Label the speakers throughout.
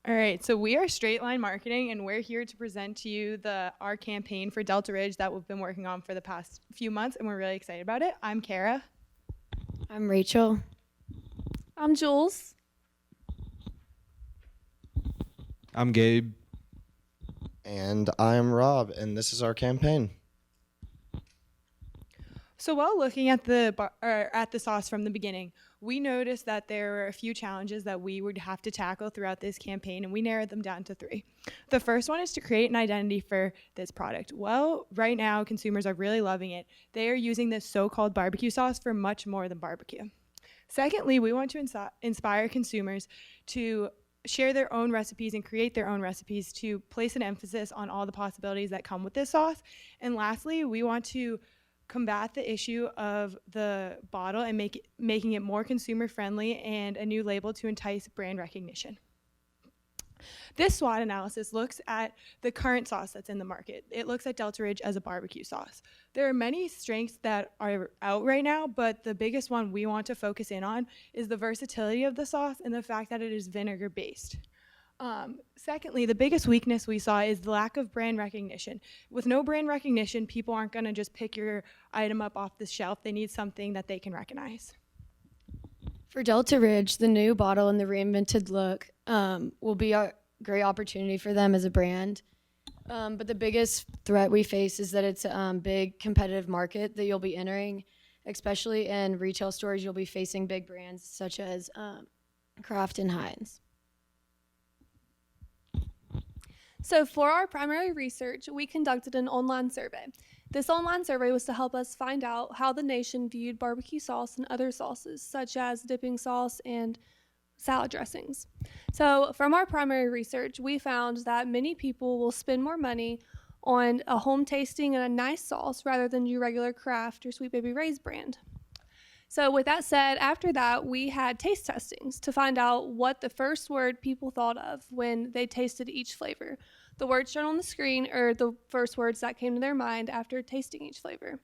Speaker 1: All right, so we are Straight Line Marketing, and we're here to present to you our campaign for Delta Ridge that we've been working on for the past few months, and we're really excited about it. I'm Kara.
Speaker 2: I'm Rachel.
Speaker 3: I'm Jules.
Speaker 4: I'm Gabe.
Speaker 5: And I'm Rob, and this is our campaign.
Speaker 1: So while looking at the sauce from the beginning, we noticed that there were a few challenges that we would have to tackle throughout this campaign, and we narrowed them down to 3. The first one is to create an identity for this product. Well, right now, consumers are really loving it. They are using this so-called barbecue sauce for much more than barbecue. Secondly, we want to inspire consumers to share their own recipes and create their own recipes to place an emphasis on all the possibilities that come with this sauce. And lastly, we want to combat the issue of the bottle and making it more consumer friendly and a new label to entice brand recognition. This SWOT analysis looks at the current sauce that's in the market. It looks at Delta Ridge as a barbecue sauce. There are many strengths that are out right now, but the biggest one we want to focus in on is the versatility of the sauce and the fact that it is vinegar based. Secondly, the biggest weakness we saw is the lack of brand recognition. With no brand recognition, people aren't going to just pick your item up off the shelf. They need something that they can recognize.
Speaker 2: For Delta Ridge, the new bottle and the reinvented look will be a great opportunity for them as a brand. But the biggest threat we face is that it's a big competitive market that you'll be entering, especially in retail stores. You'll be facing big brands such as Kraft and Heinz.
Speaker 3: So for our primary research, we conducted an online survey. This online survey was to help us find out how the nation viewed barbecue sauce and other sauces, such as dipping sauce and salad dressings. So from our primary research, we found that many people will spend more money on a home tasting and a nice sauce rather than your regular Kraft or Sweet Baby Ray's brand. So with that said, after that, we had taste testings to find out what the first word people thought of when they tasted each flavor. The words shown on the screen are the first words that came to their mind after tasting each flavor.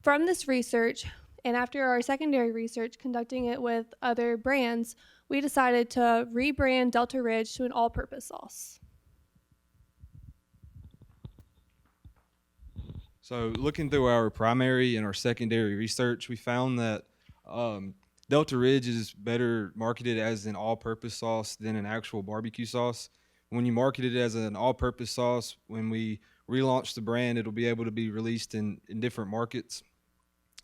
Speaker 3: From this research, and after our secondary research conducting it with other brands, we decided to rebrand Delta Ridge to an all-purpose sauce.
Speaker 4: So looking through our primary and our secondary research, we found that Delta Ridge is better marketed as an all-purpose sauce than an actual barbecue sauce. When you market it as an all-purpose sauce, when we relaunch the brand, it'll be able to be released in different markets.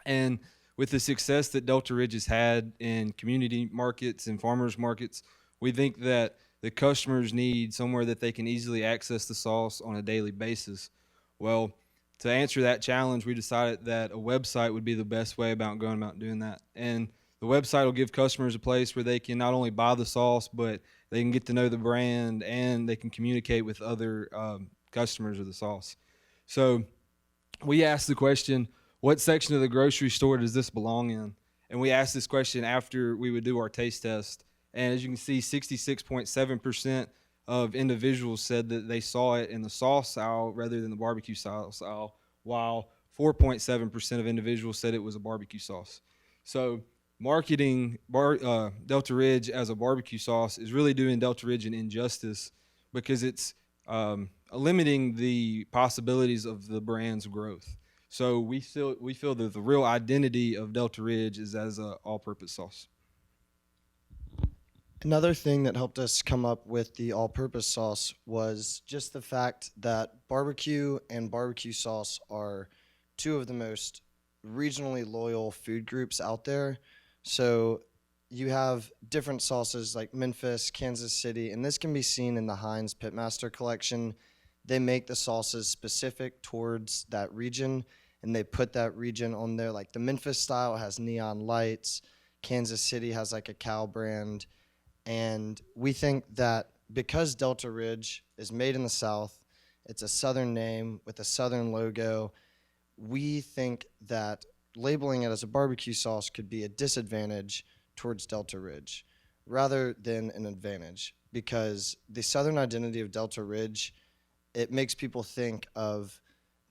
Speaker 4: And with the success that Delta Ridge has had in community markets and farmers markets, we think that the customers need somewhere that they can easily access the sauce on a daily basis. Well, to answer that challenge, we decided that a website would be the best way about going about doing that. And the website will give customers a place where they can not only buy the sauce, but they can get to know the brand and they can communicate with other customers of the sauce. So we asked the question, what section of the grocery store does this belong in? And we asked this question after we would do our taste test. And as you can see, 66.7% of individuals said that they saw it in the sauce aisle rather than the barbecue sauce aisle, while 4.7% of individuals said it was a barbecue sauce. So marketing Delta Ridge as a barbecue sauce is really doing Delta Ridge an injustice because it's limiting the possibilities of the brand's growth. So we feel that the real identity of Delta Ridge is as an all-purpose sauce.
Speaker 5: Another thing that helped us come up with the all-purpose sauce was just the fact that barbecue and barbecue sauce are two of the most regionally loyal food groups out there. So you have different sauces like Memphis, Kansas City, and this can be seen in the Heinz Pitmaster collection. They make the sauces specific towards that region, and they put that region on there. Like the Memphis style has neon lights. Kansas City has like a cow brand. And we think that because Delta Ridge is made in the South, it's a Southern name with a Southern logo, we think that labeling it as a barbecue sauce could be a disadvantage towards Delta Ridge rather than an advantage, because the Southern identity of Delta Ridge, it makes people think of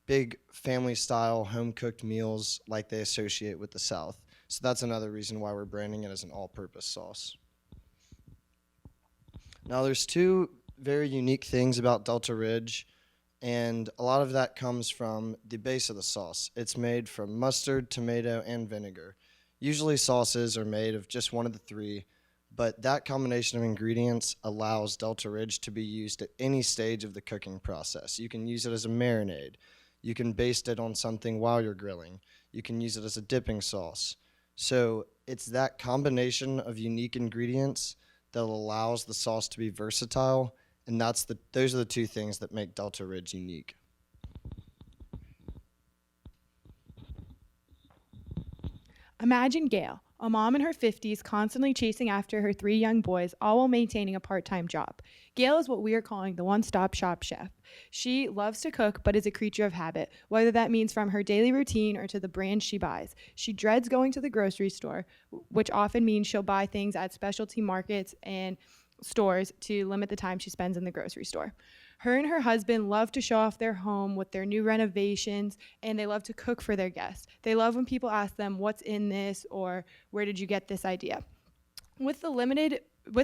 Speaker 5: big family-style home-cooked meals like they associate with the South. So that's another reason why we're branding it as an all-purpose sauce. Now, there's two very unique things about Delta Ridge, and a lot of that comes from the base of the sauce. It's made from mustard, tomato, and vinegar. Usually, sauces are made of just one of the three, but that combination of ingredients allows Delta Ridge to be used at any stage of the cooking process. You can use it as a marinade. You can baste it on something while you're grilling. You can use it as a dipping sauce. So it's that combination of unique ingredients that allows the sauce to be versatile, and those are the two things that make Delta Ridge unique.
Speaker 1: Imagine Gail, a mom in her 50s, constantly chasing after her 3 young boys, all while maintaining a part-time job. Gail is what we are calling the one-stop shop chef. She loves to cook, but is a creature of habit, whether that means from her daily routine or to the brand she buys. She dreads going to the grocery store, which often means she'll buy things at specialty markets and stores to limit the time she spends in the grocery store. Her and her husband love to show off their home with their new renovations, and they love to cook for their guests. They love when people ask them, "What's in this?" or "Where did you get this idea?" With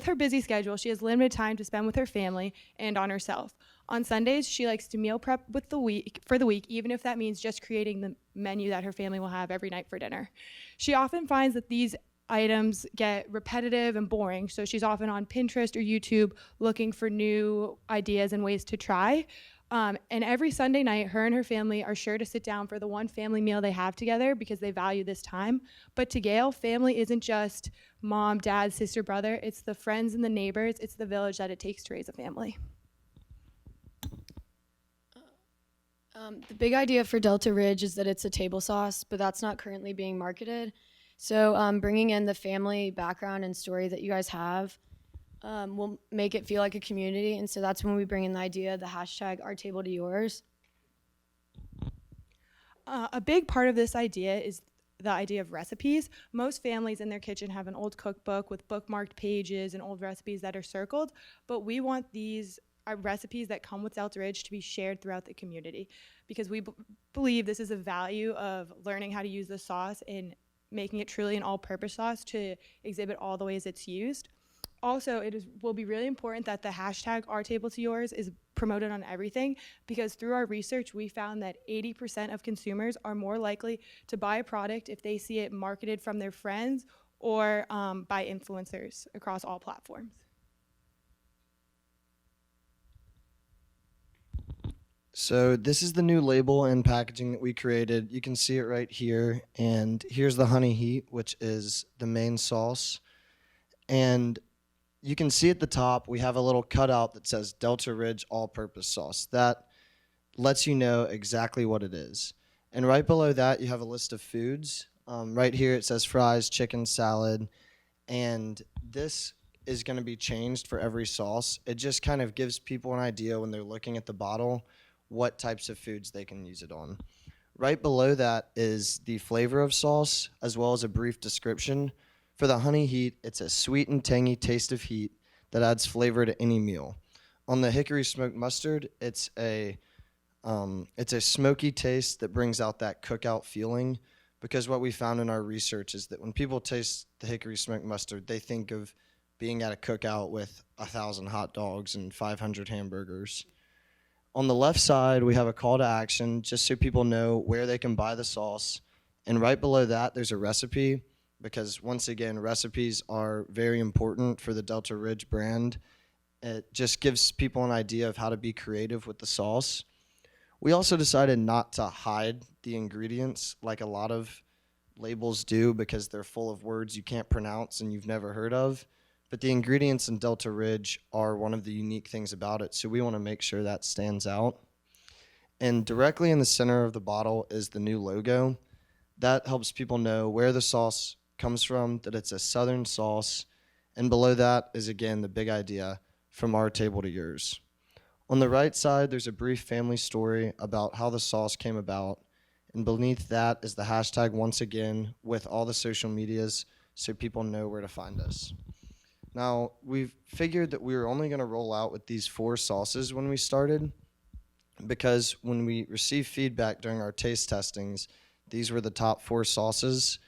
Speaker 1: her busy schedule, she has limited time to spend with her family and on herself. On Sundays, she likes to meal prep for the week, even if that means just creating the menu that her family will have every night for dinner. She often finds that these items get repetitive and boring, so she's often on Pinterest or YouTube looking for new ideas and ways to try. And every Sunday night, her and her family are sure to sit down for the one family meal they have together because they value this time. But to Gail, family isn't just mom, dad, sister, brother. It's the friends and the neighbors. It's the village that it takes to raise a family.
Speaker 2: The big idea for Delta Ridge is that it's a table sauce, but that's not currently being marketed. So bringing in the family background and story that you guys have will make it feel like a community. And so that's when we bring in the idea, the hashtag our table to yours.
Speaker 1: A big part of this idea is the idea of recipes. Most families in their kitchen have an old cookbook with bookmarked pages and old recipes that are circled, but we want these recipes that come with Delta Ridge to be shared throughout the community because we believe this is a value of learning how to use the sauce and making it truly an all-purpose sauce to exhibit all the ways it's used. Also, will be really important that the hashtag our table to yours is promoted on everything because through our research, we found that 80% of consumers are more likely to buy a product if they see it marketed from their friends or by influencers across all platforms.
Speaker 5: So this is the new label and packaging that we created. You can see it right here. And here's the honey heat, which is the main sauce. And you can see at the top, we have a little cutout that says Delta Ridge all-purpose sauce. That lets you know exactly what it is. And right below that, you have a list of foods. Right here, it says fries, chicken, salad. And this is going to be changed for every sauce. It just kind of gives people an idea when they're looking at the bottle what types of foods they can use it on. Right below that is the flavor of sauce, as well as a brief description. For the honey heat, it's a sweet and tangy taste of heat that adds flavor to any meal. On the hickory smoked mustard, it's a smoky taste that brings out that cookout feeling, because what we found in our research is that when people taste the hickory smoked mustard, they think of being at a cookout with 1,000 hot dogs and 500 hamburgers. On the left side, we have a call to action just so people know where they can buy the sauce. And right below that, there's a recipe because, once again, recipes are very important for the Delta Ridge brand. It just gives people an idea of how to be creative with the sauce. We also decided not to hide the ingredients like a lot of labels do because they're full of words you can't pronounce and you've never heard of. But the ingredients in Delta Ridge are one of the unique things about it, so we want to make sure that stands out. And directly in the center of the bottle is the new logo. That helps people know where the sauce comes from, that it's a Southern sauce. And below that is, again, the big idea, from our table to yours. On the right side, there's a brief family story about how the sauce came about. And beneath that is the hashtag, once again, with all the social medias so people know where to find us. Now, we've figured that we were only going to roll out with these 4 sauces when we started because when we received feedback during our taste testings, these were the top 4 sauces,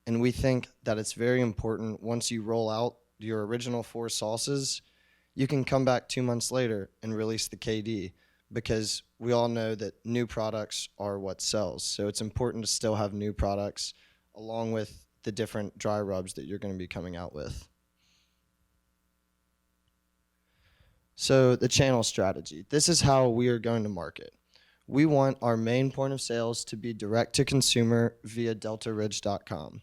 Speaker 5: and we think that it's very important once you roll out your original 4 sauces, you can come back 2 months later and release the KD, because we all know that new products are what sells. So it's important to still have new products along with the different dry rubs that you're going to be coming out with. So the channel strategy. This is how we are going to market. We want our main point of sales to be direct to consumer via deltaridge.com.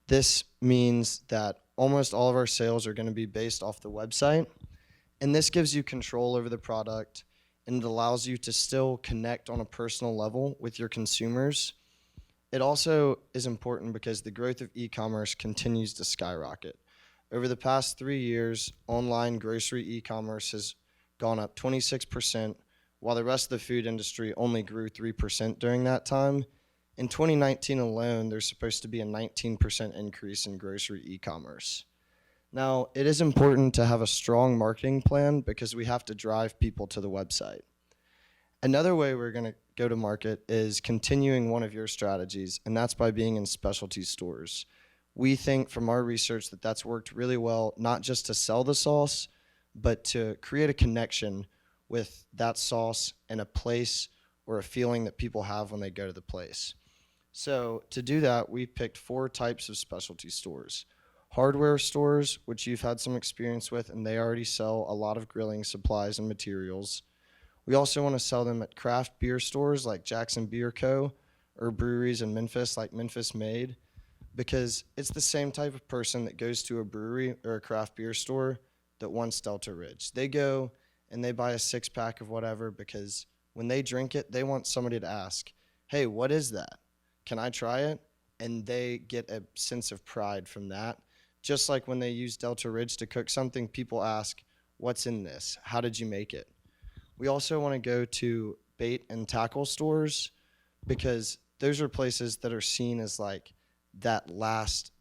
Speaker 5: This means that almost all of our sales are going to be based off the website, and this gives you control over the product, and it allows you to still connect on a personal level with your consumers. It also is important because the growth of e-commerce continues to skyrocket. Over the past 3 years, online grocery e-commerce has gone up 26%, while the rest of the food industry only grew 3% during that time. In 2019 alone, there's supposed to be a 19% increase in grocery e-commerce. Now, it is important to have a strong marketing plan because we have to drive people to the website. Another way we're going to go to market is continuing one of your strategies, and that's by being in specialty stores. We think from our research that that's worked really well, not just to sell the sauce, but to create a connection with that sauce and a place or a feeling that people have when they go to the place. So to do that, we picked 4 types of specialty stores. Hardware stores, which you've had some experience with, and they already sell a lot of grilling supplies and materials. We also want to sell them at craft beer stores like Jackson Beer Co. or breweries in Memphis like Memphis Made, because it's the same type of person that goes to a brewery or a craft beer store that wants Delta Ridge. They go and they buy a 6-pack of whatever because when they drink it, they want somebody to ask, hey, what is that? Can I try it? And they get a sense of pride from that. Just like when they use Delta Ridge to cook something, people ask, what's in this? How did you make it? We also want to go to bait and tackle stores because those are places that are seen as like that last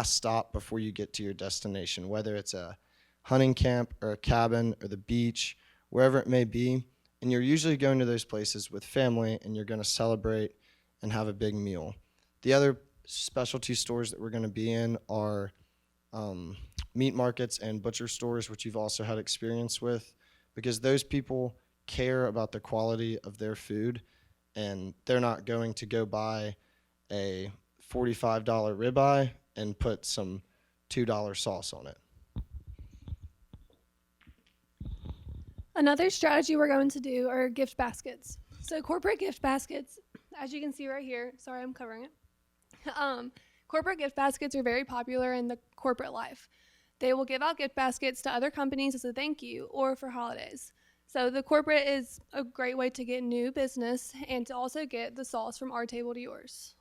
Speaker 5: stop before you get to your destination, whether it's a hunting camp or a cabin or the beach, wherever it may be. And you're usually going to those places with family and you're going to celebrate and have a big meal. The other specialty stores that we're going to be in are meat markets and butcher stores, which you've also had experience with, because those people care about the quality of their food and they're not going to go buy a $45 ribeye and put some $2 sauce on it.
Speaker 3: Another strategy we're going to do are gift baskets. So corporate gift baskets, as you can see right here, sorry, I'm covering it. Corporate gift baskets are very popular in the corporate life. They will give out gift baskets to other companies as a thank you or for holidays. So the corporate is a great way to get new business and to also get the sauce from our table to yours.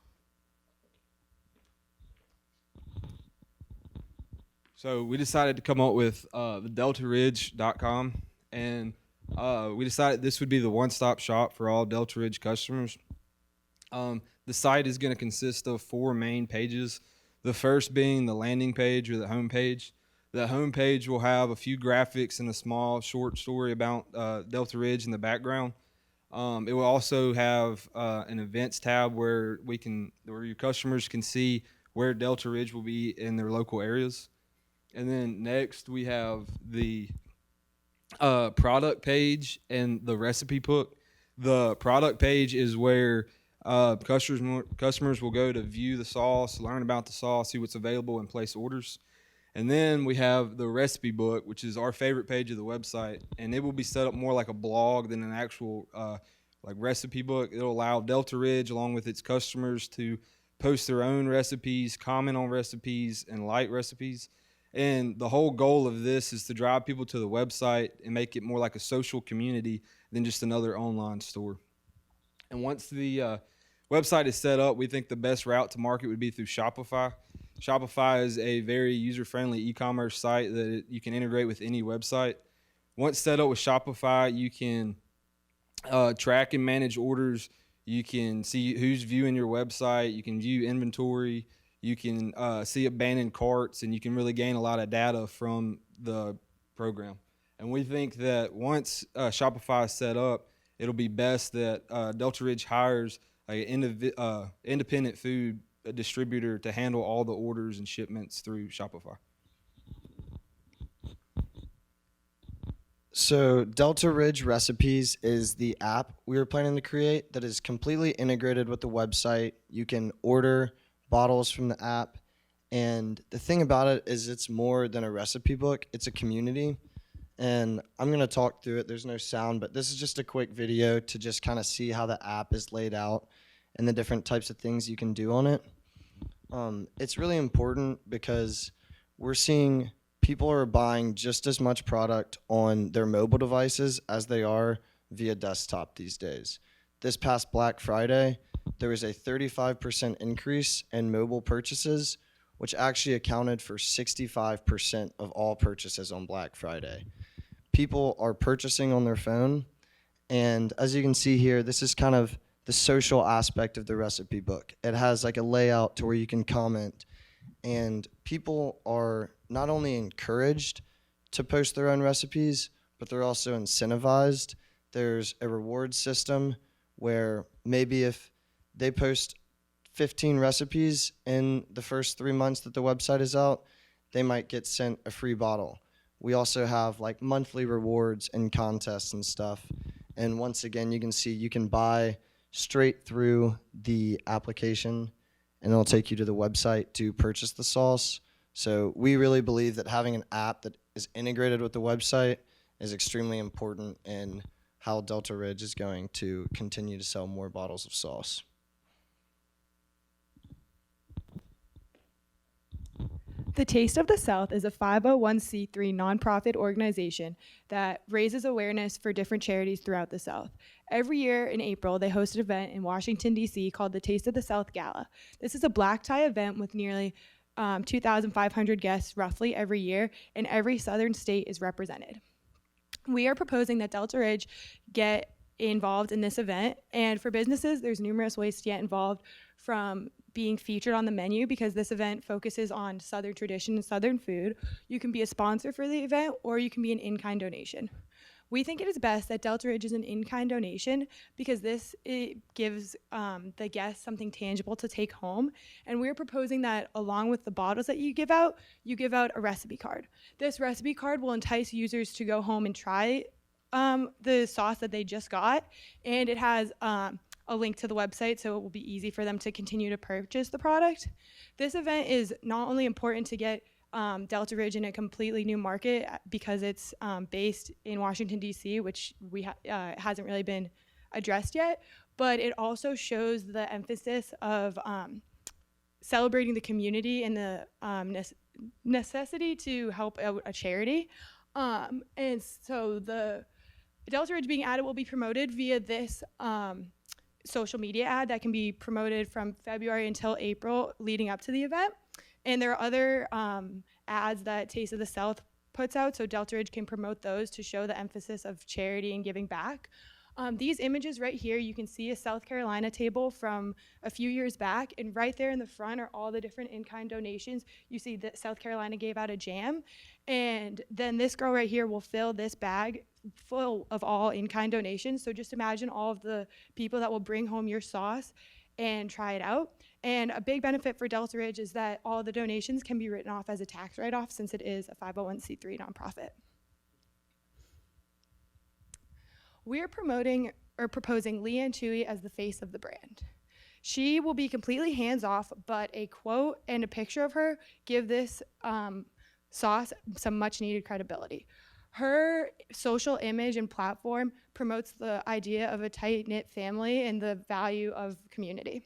Speaker 4: So we decided to come up with the deltaridge.com, and we decided this would be the one-stop shop for all Delta Ridge customers. The site is going to consist of 4 main pages. The first being the landing page or the home page. The home page will have a few graphics and a small short story about Delta Ridge in the background. It will also have an events tab where your customers can see where Delta Ridge will be in their local areas. And then next we have the product page and the recipe book. The product page is where customers will go to view the sauce, learn about the sauce, see what's available, and place orders. And then we have the recipe book, which is our favorite page of the website, and it will be set up more like a blog than an actual like recipe book. It'll allow Delta Ridge, along with its customers, to post their own recipes, comment on recipes, and like recipes. And the whole goal of this is to drive people to the website and make it more like a social community than just another online store. And once the website is set up, we think the best route to market would be through Shopify. Shopify is a very user-friendly e-commerce site that you can integrate with any website. Once set up with Shopify, you can track and manage orders. You can see who's viewing your website. You can view inventory. You can see abandoned carts, and you can really gain a lot of data from the program. And we think that once Shopify is set up, it'll be best that Delta Ridge hires an independent food distributor to handle all the orders and shipments through Shopify.
Speaker 5: So Delta Ridge Recipes is the app we were planning to create that is completely integrated with the website. You can order bottles from the app. And the thing about it is it's more than a recipe book. It's a community. And I'm going to talk through it. There's no sound, but this is just a quick video to just kind of see how the app is laid out and the different types of things you can do on it. It's really important because we're seeing people are buying just as much product on their mobile devices as they are via desktop these days. This past Black Friday, there was a 35% increase in mobile purchases, which actually accounted for 65% of all purchases on Black Friday. People are purchasing on their phone, and as you can see here, this is kind of the social aspect of the recipe book. It has like a layout to where you can comment, and people are not only encouraged to post their own recipes, but they're also incentivized. There's a reward system where maybe if they post 15 recipes in the first 3 months that the website is out, they might get sent a free bottle. We also have like monthly rewards and contests and stuff. And once again, you can see you can buy straight through the application and it'll take you to the website to purchase the sauce. So we really believe that having an app that is integrated with the website is extremely important in how Delta Ridge is going to continue to sell more bottles of sauce.
Speaker 1: The Taste of the South is a 501c3 nonprofit organization that raises awareness for different charities throughout the South. Every year in April, they host an event in Washington, D.C. called the Taste of the South Gala. This is a black tie event with nearly 2,500 guests roughly every year, and every southern state is represented. We are proposing that Delta Ridge get involved in this event, and for businesses, there's numerous ways to get involved, from being featured on the menu, because this event focuses on Southern tradition and Southern food. You can be a sponsor for the event, or you can be an in-kind donation. We think it is best that Delta Ridge is an in-kind donation because it gives the guests something tangible to take home. And we're proposing that along with the bottles that you give out a recipe card. This recipe card will entice users to go home and try the sauce that they just got, and it has a link to the website, so it will be easy for them to continue to purchase the product. This event is not only important to get Delta Ridge in a completely new market because it's based in Washington, D.C., which hasn't really been addressed yet, but it also shows the emphasis of celebrating the community and the necessity to help out a charity. And so the Delta Ridge being added will be promoted via this social media ad that can be promoted from February until April leading up to the event. And there are other ads that Taste of the South puts out, so Delta Ridge can promote those to show the emphasis of charity and giving back. These images right here, you can see a South Carolina table from a few years back, and right there in the front are all the different in-kind donations. You see that South Carolina gave out a jam, and then this girl right here will fill this bag full of all in-kind donations. So just imagine all of the people that will bring home your sauce and try it out. And a big benefit for Delta Ridge is that all the donations can be written off as a tax write-off since it is a 501c3 nonprofit. We are proposing Leanne Chewy as the face of the brand. She will be completely hands-off, but a quote and a picture of her give this sauce some much-needed credibility. Her social image and platform promotes the idea of a tight-knit family and the value of community.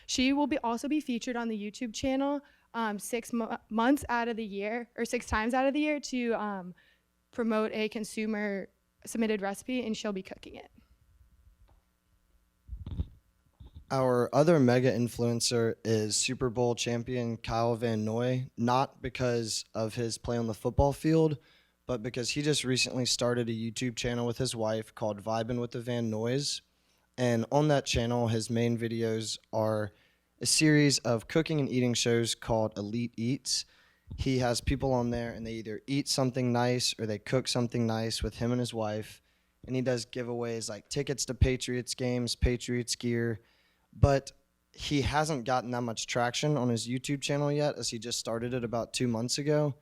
Speaker 1: She will also be featured on the YouTube channel 6 months out of the year, or 6 times out of the year, to promote a consumer submitted recipe, and she'll be cooking it.
Speaker 5: Our other mega influencer is Super Bowl champion Kyle Van Noy, not because of his play on the football field, but because he just recently started a YouTube channel with his wife called Vibin' with the Van Noys. And on that channel, his main videos are a series of cooking and eating shows called Elite Eats. He has people on there, and they either eat something nice or they cook something nice with him and his wife. And he does giveaways like tickets to Patriots games, Patriots gear. But he hasn't gotten that much traction on his YouTube channel yet, as he just started it about 2 months ago.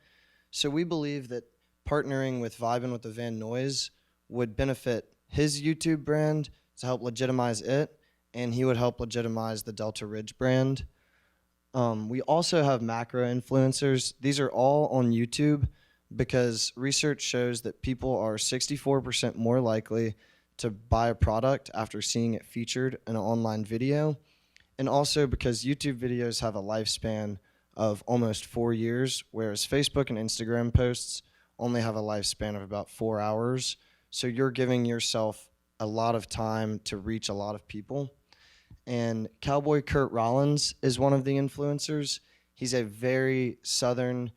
Speaker 5: So we believe that partnering with Vibin' with the Van Noise would benefit his YouTube brand to help legitimize it, and he would help legitimize the Delta Ridge brand. We also have macro influencers. These are all on YouTube because research shows that people are 64% more likely to buy a product after seeing it featured in an online video, and also because YouTube videos have a lifespan of almost 4 years, whereas Facebook and Instagram posts only have a lifespan of about 4 hours. So you're giving yourself a lot of time to reach a lot of people. And Cowboy Kurt Rollins is one of the influencers. He's a very southern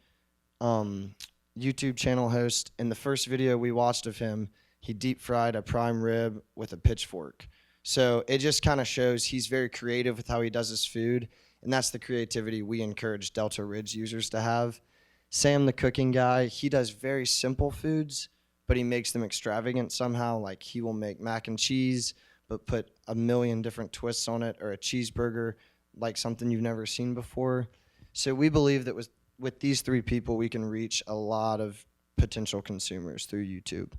Speaker 5: YouTube channel host. In the first video we watched of him, he deep fried a prime rib with a pitchfork. So it just kind of shows he's very creative with how he does his food, and that's the creativity we encourage Delta Ridge users to have. Sam, the cooking guy, he does very simple foods, but he makes them extravagant somehow. Like he will make mac and cheese, but put a million different twists on it, or a cheeseburger, like something you've never seen before. So we believe that with these three people, we can reach a lot of potential consumers through YouTube.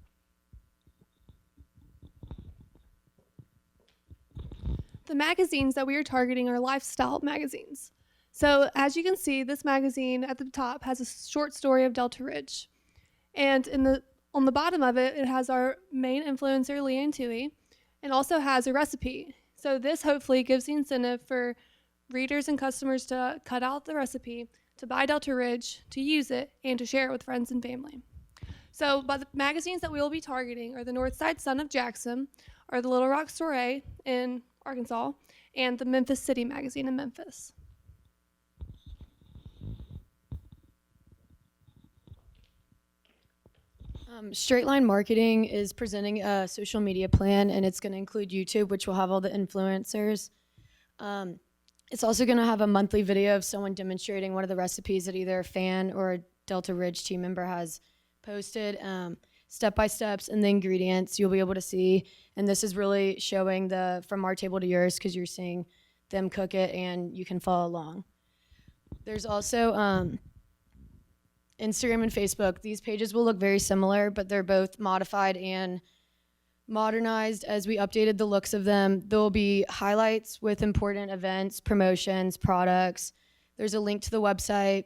Speaker 3: The magazines that we are targeting are lifestyle magazines. So as you can see, this magazine at the top has a short story of Delta Ridge. And on the bottom of it, it has our main influencer, Leanne Tui, and also has a recipe. So this hopefully gives the incentive for readers and customers to cut out the recipe, to buy Delta Ridge, to use it, and to share it with friends and family. So by the magazines that we will be targeting are the Northside Sun of Jackson, or the Little Rock Soiree in Arkansas, and the Memphis City magazine in Memphis.
Speaker 2: Straight Line Marketing is presenting a social media plan, and it's going to include YouTube, which will have all the influencers. It's also going to have a monthly video of someone demonstrating one of the recipes that either a fan or a Delta Ridge team member has posted, step-by-steps, and the ingredients you'll be able to see. And this is really showing the from our table to yours, because you're seeing them cook it and you can follow along. There's also Instagram and Facebook. These pages will look very similar, but they're both modified and modernized as we updated the looks of them. There will be highlights with important events, promotions, products. There's a link to the website.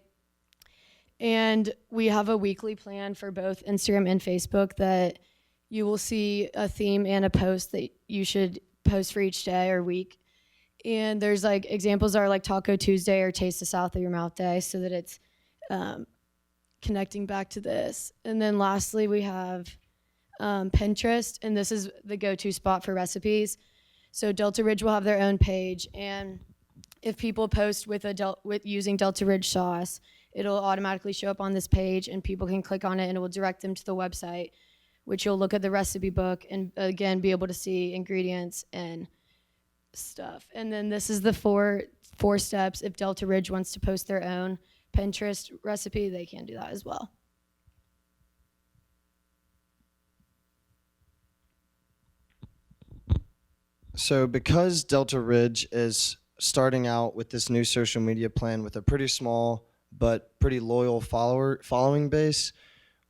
Speaker 2: And we have a weekly plan for both Instagram and Facebook that you will see a theme and a post that you should post for each day or week. And there's like examples are like Taco Tuesday or Taste the South of Your Mouth Day, so that it's connecting back to this. And then lastly, we have Pinterest, and this is the go-to spot for recipes. So Delta Ridge will have their own page, and if people post with using Delta Ridge sauce, it'll automatically show up on this page, and people can click on it, and it will direct them to the website, which you'll look at the recipe book and again be able to see ingredients and stuff. And then this is the four steps. If Delta Ridge wants to post their own Pinterest recipe, they can do that as well.
Speaker 5: So because Delta Ridge is starting out with this new social media plan with a pretty small but pretty loyal following base,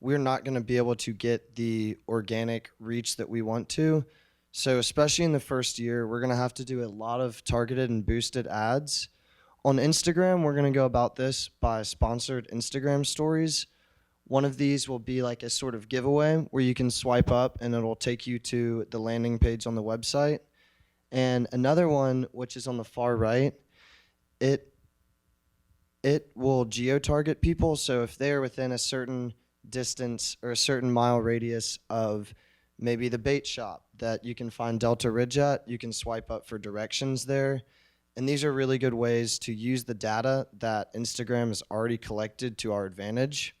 Speaker 5: we're not going to be able to get the organic reach that we want to. So especially in the first year, we're going to have to do a lot of targeted and boosted ads. On Instagram, we're going to go about this by sponsored Instagram stories. One of these will be like a sort of giveaway where you can swipe up and it'll take you to the landing page on the website. And another one, which is on the far right, it will geo-target people. So if they're within a certain distance or a certain mile radius of maybe the bait shop that you can find Delta Ridge at, you can swipe up for directions there. And these are really good ways to use the data that Instagram has already collected to our advantage.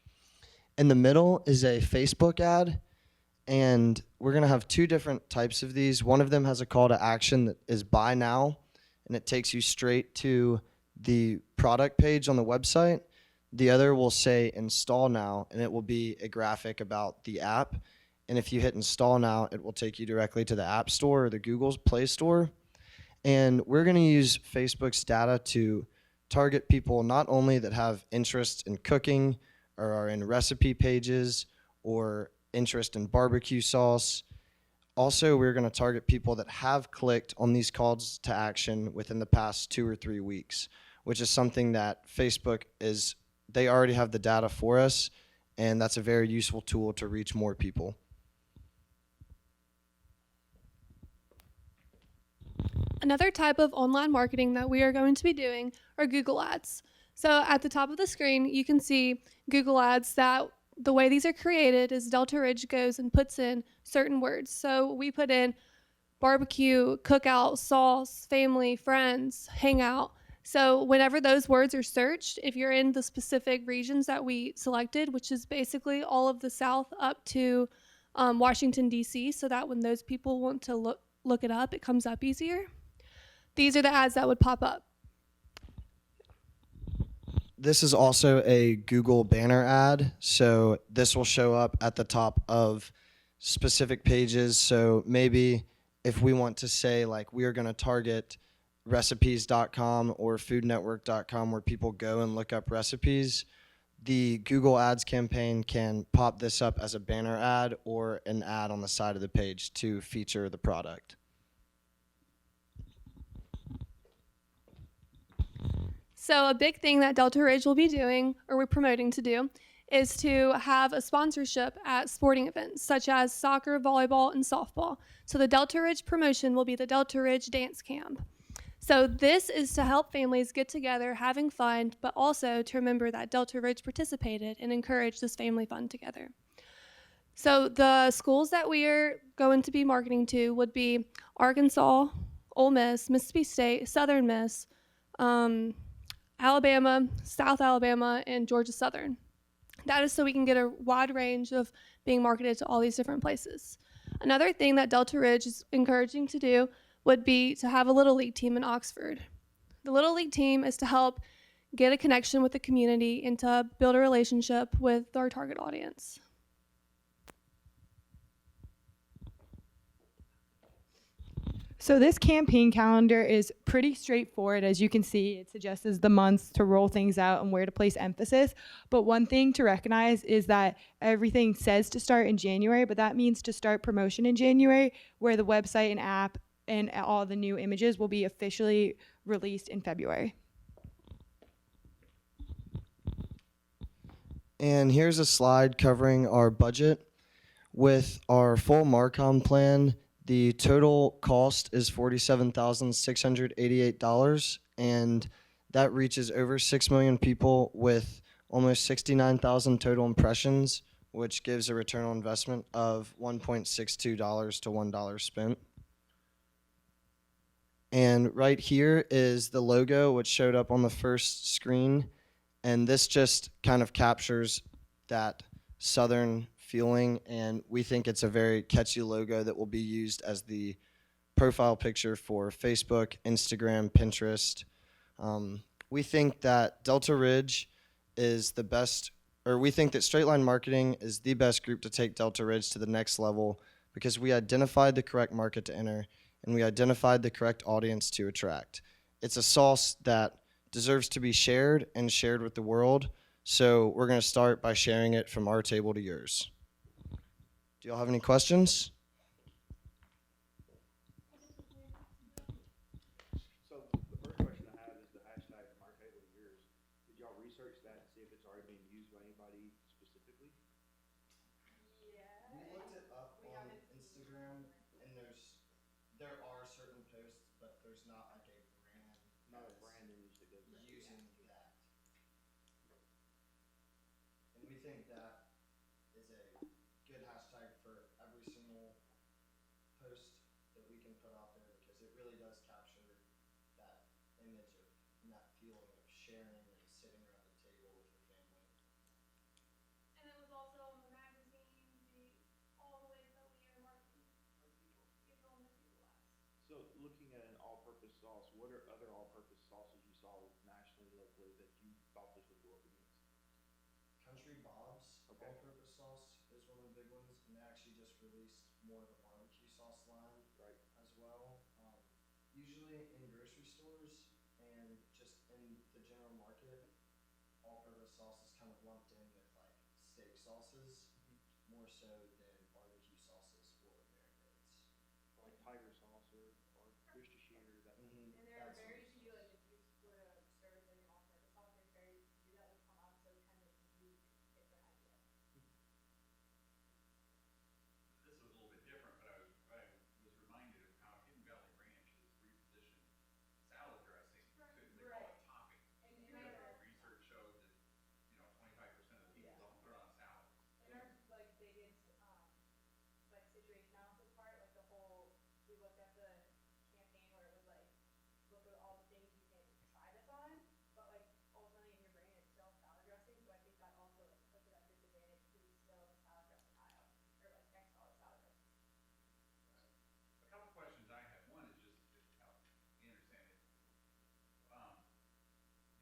Speaker 5: In the middle is a Facebook ad, and we're going to have two different types of these. One of them has a call to action that is buy now, and it takes you straight to the product page on the website. The other will say install now, and it will be a graphic about the app. And if you hit install now, it will take you directly to the App Store or the Google Play Store. And we're going to use Facebook's data to target people not only that have interest in cooking or are in recipe pages or interest in barbecue sauce. Also, we're going to target people that have clicked on these calls to action within the past 2 or 3 weeks, which is something that Facebook is, they already have the data for us, and that's a very useful tool to reach more people.
Speaker 3: Another type of online marketing that we are going to be doing are Google Ads. So at the top of the screen, you can see Google Ads that the way these are created is Delta Ridge goes and puts in certain words. So we put in barbecue, cookout, sauce, family, friends, hangout. So whenever those words are searched, if you're in the specific regions that we selected, which is basically all of the South up to Washington, D.C., so that when those people want to look it up, it comes up easier. These are the ads that would pop up.
Speaker 5: This is also a Google banner ad, so this will show up at the top of specific pages. So maybe if we want to say like we are going to target recipes.com or foodnetwork.com where people go and look up recipes, the Google Ads campaign can pop this up as a banner ad or an ad on the side of the page to feature the product.
Speaker 3: So a big thing that Delta Ridge will be doing, or we're promoting to do, is to have a sponsorship at sporting events such as soccer, volleyball, and softball. So the Delta Ridge promotion will be the Delta Ridge Dance Camp. So this is to help families get together having fun, but also to remember that Delta Ridge participated and encourage this family fun together. So the schools that we are going to be marketing to would be Arkansas, Ole Miss, Mississippi State, Southern Miss, Alabama, South Alabama, and Georgia Southern. That is so we can get a wide range of being marketed to all these different places. Another thing that Delta Ridge is encouraging to do would be to have a Little League team in Oxford. The Little League team is to help get a connection with the community and to build a relationship with our target audience.
Speaker 1: So this campaign calendar is pretty straightforward. As you can see, it suggests the months to roll things out and where to place emphasis. But one thing to recognize is that everything says to start in January, but that means to start promotion in January, where the website and app and all the new images will be officially released in February.
Speaker 5: And here's a slide covering our budget. With our full Marcom plan, the total cost is $47,688, and that reaches over 6 million people with almost 69,000 total impressions, which gives a return on investment of $1.62 to $1 spent. And right here is the logo, which showed up on the first screen, and this just kind of captures that Southern feeling, and we think it's a very catchy logo that will be used as the profile picture for Facebook, Instagram, Pinterest. We think that Delta Ridge is the best, or we think that Straight Line Marketing is the best group to take Delta Ridge to the next level because we identified the correct market to enter and we identified the correct audience to attract. It's a sauce that deserves to be shared and shared with the world, so we're going to start by sharing it from our table to yours. Do y'all have any questions?
Speaker 6: So the first question I have is the hashtag from our table to yours. Did y'all research that and see if it's already being used by anybody specifically?
Speaker 5: We looked it up on Instagram, and there are certain posts, but there's not like a brand.
Speaker 6: Not a brand image that goes back.
Speaker 5: Using that. And we think that is a good hashtag for every single post that we can put out there because it really does capture that image of and that feeling of sharing and sitting around the table with your family.
Speaker 3: And it was also on the magazine, all the ways that we are marketing our people, give them the Google Ads.
Speaker 6: So looking at an all-purpose sauce, what are other all-purpose sauces you saw nationally, locally that you thought this would go up against?
Speaker 5: Country Bob's
Speaker 6: Okay.
Speaker 5: all-purpose sauce is one of the big ones, and they actually just released more of a barbecue sauce line
Speaker 6: Right.
Speaker 5: as well. Usually in grocery stores and just in the general market, all-purpose sauce is kind of lumped in with like steak sauces more more so than barbecue sauces or marinades.
Speaker 6: Like tiger sauce or Worcestershire, that kind of
Speaker 5: Mhm,
Speaker 1: And there are
Speaker 5: that sort
Speaker 1: very
Speaker 5: of
Speaker 1: few,
Speaker 5: sauce.
Speaker 1: like if you were to search like an all-purpose sauce, there's very few that would come up, so it's kind of a unique, different idea.
Speaker 7: This was a little bit different, but I was reminded of how Hidden Valley Ranch has repositioned salad dressing to, they call it topping.
Speaker 1: And
Speaker 7: Because research showed that, 25% of the people don't put it on salads.
Speaker 1: in our like biggest like situation analysis part, like the whole, we looked at the campaign where it was like, look at all the things you can try this on, but like ultimately in your brain it's still salad dressing, so I think that also like puts it at disadvantage because it's still a salad dressing aisle, or like next to all the salad dressing.
Speaker 7: A couple questions I have. One is just to help me understand it.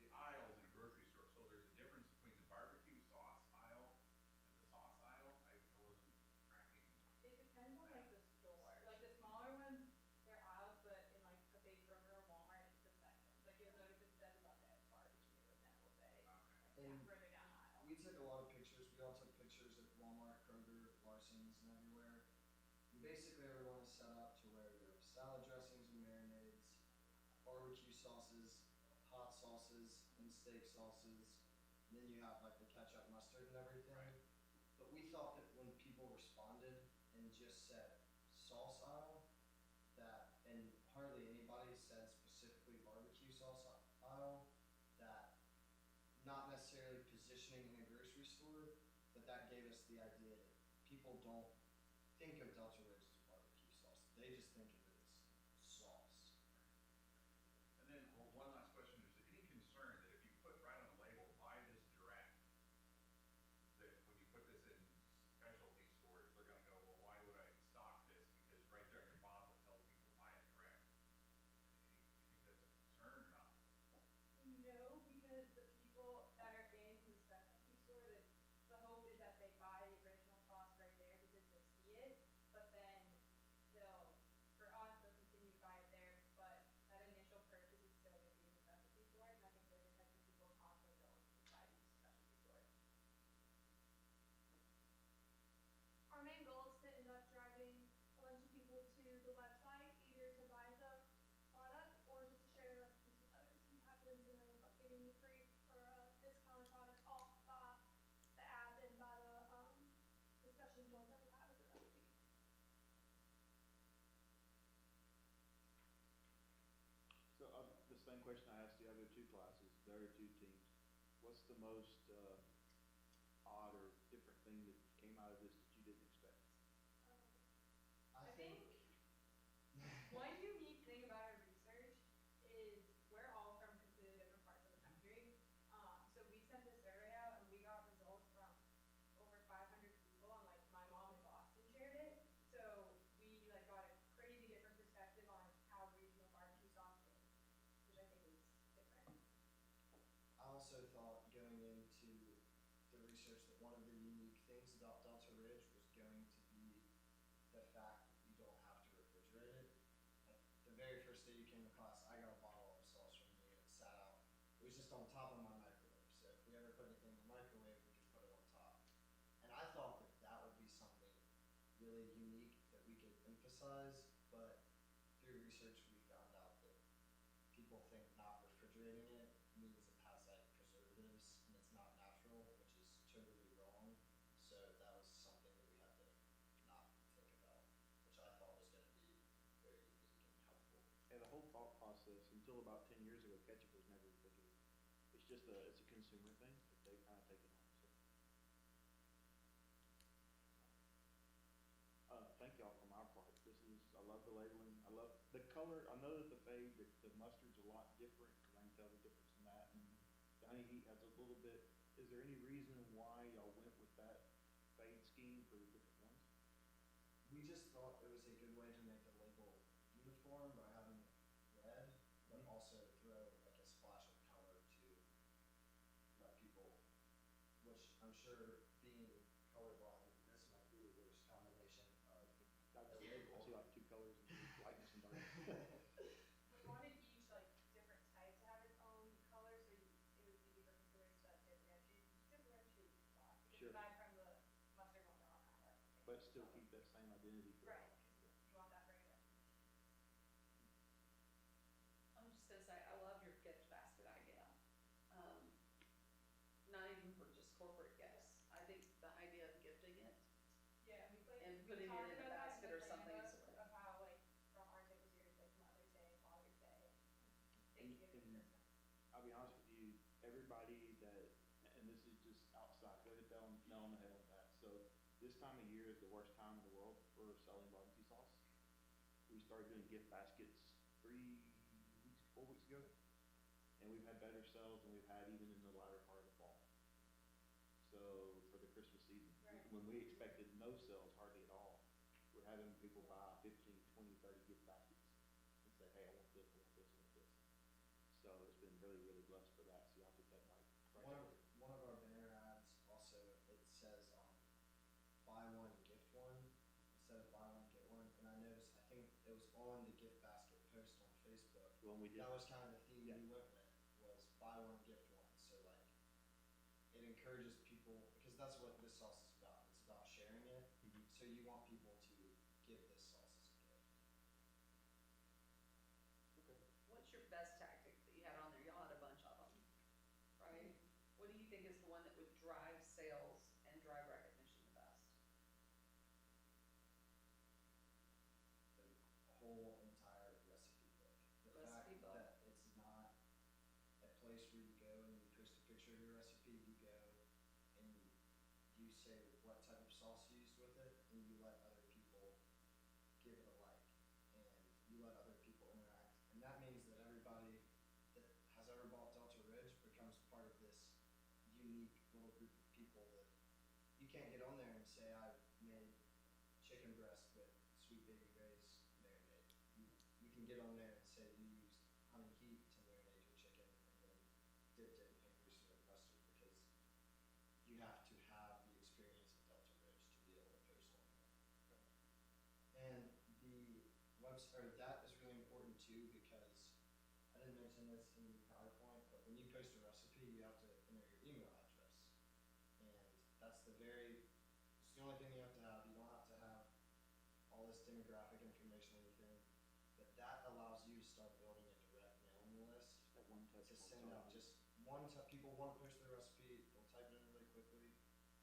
Speaker 7: The aisles in a grocery store, so there's a difference between the barbecue sauce aisle and the sauce aisle? I wasn't tracking.
Speaker 1: It depends on like the store, like the smaller ones, they're aisles, but in like a big Kroger or Walmart, it's the sections. Like you'll notice it says about that barbecue, and then it will say like
Speaker 5: And
Speaker 1: further down the aisle.
Speaker 5: we took a lot of pictures. We all took pictures at Walmart, Kroger, Larson's, and everywhere. And basically, everyone is set up to where there are salad dressings and marinades, barbecue sauces, hot sauces, and steak sauces. And then you have like the ketchup, mustard, and everything.
Speaker 7: Right.
Speaker 5: But we thought that when people responded and just said sauce aisle, that, and hardly anybody said specifically barbecue sauce aisle, that not necessarily positioning in a grocery store, but that gave us the idea that people don't think of Delta Ridge as barbecue sauce. They just think of it as sauce.
Speaker 7: And then, one last question, is there any concern that if you put right on the label, buy this direct, that when you put this in specialty stores, they're gonna go, well, why would I stock this? Because right there at the bottom it tells people to buy it direct. Do you think that's a concern or not?
Speaker 1: No, because the people that are in the specialty store, the hope is that they buy the original sauce right there because they'll see it, but then for us, they'll continue to buy it there, but that initial purchase is still gonna be in the specialty store, and I think they're the type of people constantly going to buy these specialty stores.
Speaker 3: Our main goal is to end up driving a bunch of people to the website, either to buy the product or just to share the recipes with others and have them to end up getting the free or discounted product off the app and by the special deals that we have as a recipe.
Speaker 6: So, the same question I asked the other two classes, the other two teams. What's the most, odd or different thing that came out of this that you didn't expect?
Speaker 1: I think one unique thing about our research is we're all from completely different parts of the country. So we sent a survey out and we got results from over 500 people, and like my mom in Boston shared it. So we like got a crazy different perspective on how regional barbecue sauce is, which I think is different.
Speaker 5: I also thought going into the research that one of the unique things about Delta Ridge was going to be the fact that you don't have to refrigerate it. Like the very first day you came to class, I got a bottle of sauce from you and it sat out. It was just on top of my microwave, so if we ever put anything in the microwave, we could put it on top. And I thought that that would be something really unique that we could emphasize, but through research we found out that people think not refrigerating it means it has like preservatives and it's not natural, which is totally wrong. So that was something that we had to not think about, which I thought was going to be very unique and helpful.
Speaker 6: Yeah, the whole thought process, until about 10 years ago, ketchup was never refrigerated. It's just it's a consumer thing that they've kind of taken on, so. Thank y'all from our part. I love the labeling. I love the color. I know that the mustard's a lot different, because I can tell the difference in that. And the honey heat has a little bit. Is there any reason why y'all went with that fade scheme for the different ones?
Speaker 5: We just thought it was a good way to make the label uniform by having it red, but also throw like a splash of color to let people, which I'm sure being colorblind, this might be the worst combination of
Speaker 6: I
Speaker 5: the
Speaker 6: see
Speaker 5: label.
Speaker 6: like two colors, and lightness and darkness.
Speaker 1: We wanted each like different type to have its own color, so it was easy for consumers to differentiate the sauce. Because
Speaker 6: Sure.
Speaker 1: aside from the mustard one, they're all kind of
Speaker 6: still keep that same identity for the
Speaker 8: Right.
Speaker 6: holiday.
Speaker 8: You want that brand.
Speaker 9: I'm just gonna say, I love your gift basket idea. Not even for just corporate gifts. I think the idea of gifting it,
Speaker 8: Yeah,
Speaker 9: And
Speaker 8: we
Speaker 9: putting it
Speaker 8: talked
Speaker 9: in a
Speaker 8: about that
Speaker 9: basket
Speaker 8: the
Speaker 9: or something
Speaker 8: plan
Speaker 9: is
Speaker 8: of-
Speaker 9: what-
Speaker 8: Of how, like, from our table series, like Mother's Day, Father's Day, Thanksgiving,
Speaker 6: And-
Speaker 8: Christmas.
Speaker 6: I'll be honest with you, everybody that, and this is just outside, go ahead and tell them, nail on the head with that. So this time of year is the worst time in the world for selling barbecue sauce. We started doing gift baskets 4 weeks ago, and we've had better sales than we've had even in the latter part of the fall. So for the Christmas season,
Speaker 8: Right.
Speaker 6: when we expected no sales hardly at all, we're having people buy 15, 20, 30 gift baskets and say, hey, I want this, I want this, I want this. So it's been really, really blessed for that. So y'all put that right
Speaker 5: One
Speaker 6: there.
Speaker 5: of, one of our banner ads also, it says, buy one, gift one, instead of buy one, get one. And I noticed, I think it was on the gift basket post on Facebook.
Speaker 6: When we did,
Speaker 5: That was kind of the theme
Speaker 6: Yeah.
Speaker 5: we went with, was buy one, gift one. So like, it encourages people, because that's what this sauce is about. It's about sharing it.
Speaker 6: Mhm.
Speaker 5: So you want people to give this sauce as a gift.
Speaker 9: what's your best tactic that you had on there? Y'all had a bunch of them, right? What do you think is the one that would drive sales and drive recognition the best?
Speaker 5: The whole entire recipe book. The
Speaker 9: Recipe
Speaker 5: fact
Speaker 9: book.
Speaker 5: that it's not a place where you go and you post a picture of your recipe, you go and you say what type of sauce you used with it, and you let other people give it a like, and you let other people interact. And that means that everybody that has ever bought Delta Ridge becomes part of this unique little group of people that you can't get on there and say, I made chicken breast with Sweet Baby Ray's marinade. You can get on there and say you used honey heat to marinate your chicken and then dipped it in hickory smoked mustard, because you have to have the experience of Delta Ridge to be able to post on there. And the website, or that is really important too, because I didn't mention this in the PowerPoint, but when you post a recipe, you have to enter your email address. And that's it's the only thing you have to have. You don't have to have all this demographic information or anything, but that allows you to start building a direct mailing list
Speaker 6: that one touch.
Speaker 5: to
Speaker 6: point
Speaker 5: send
Speaker 6: is all
Speaker 5: out
Speaker 6: I need.
Speaker 5: just one people want to push their recipe, they'll type it in really quickly.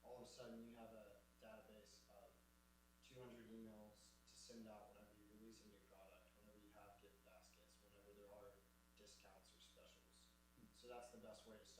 Speaker 5: All of a sudden you have a database of 200 emails to send out whenever you release a new product, whenever you have gift baskets, whenever there are discounts or specials. So that's the best way to start